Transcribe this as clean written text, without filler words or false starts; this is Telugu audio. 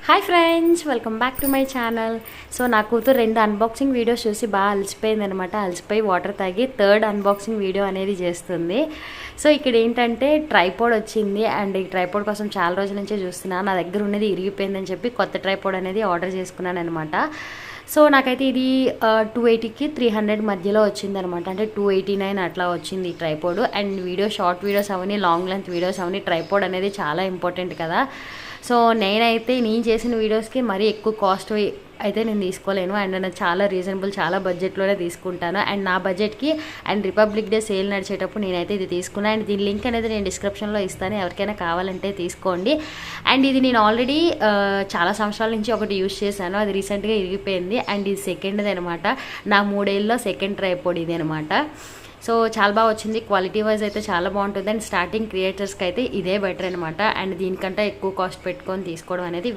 Hi friends, welcome back to my channel. So నా కూతురు 2 అన్బాక్సింగ్ వీడియోస్ చూసి బాగా అలసిపోయింది అనమాట. అలసిపోయి వాటర్ తాగి 3rd అన్బాక్సింగ్ వీడియో అనేది చేస్తుంది. సో ఇక్కడ ఏంటంటే ట్రైపోడ్ వచ్చింది అండ్ ఈ ట్రైపోడ్ కోసం చాలా రోజుల నుంచే చూస్తున్నాను. నా దగ్గర ఉన్నది ఇరిగిపోయిందని చెప్పి కొత్త ట్రైపోడ్ అనేది ఆర్డర్ చేసుకున్నాను అనమాట. సో నాకైతే ఇది 280కి 300 మధ్యలో వచ్చిందనమాట. అంటే 289 అట్లా వచ్చింది ఈ ట్రైపోడ్. అండ్ షార్ట్ వీడియోస్ అవన్నీ, లాంగ్ లెంత్ వీడియోస్ అవన్నీ ట్రైపోడ్ అనేది చాలా ఇంపార్టెంట్ కదా. సో నేనైతే నేను చేసిన వీడియోస్కి మరీ ఎక్కువ కాస్ట్ అయితే నేను తీసుకోలేను. అండ్ నేను చాలా రీజనబుల్, చాలా బడ్జెట్లోనే తీసుకుంటాను. అండ్ నా బడ్జెట్కి అండ్ రిపబ్లిక్ డే సేల్ నడిచేటప్పుడు నేనైతే ఇది తీసుకున్నాను. అండ్ దీని లింక్ అనేది నేను డిస్క్రిప్షన్లో ఇస్తాను, ఎవరికైనా కావాలంటే తీసుకోండి. అండ్ ఇది నేను ఆల్రెడీ చాలా సంవత్సరాల నుంచి ఒకటి యూజ్ చేశాను, అది రీసెంట్గా ఇరిగిపోయింది. అండ్ ఇది సెకండ్ది అనమాట. నా 3 ఏళ్ళలో సెకండ్ ట్రైపోడ్ ఇది అనమాట. సో చాలా బాగా వచ్చింది, క్వాలిటీ వైజ్ అయితే చాలా బాగుంటుంది. అండ్ స్టార్టింగ్ క్రియేటర్స్కి అయితే ఇదే బెటర్ అనమాట. అండ్ దీనికంటే ఎక్కువ కాస్ట్ పెట్టుకొని తీసుకోవడం అనేది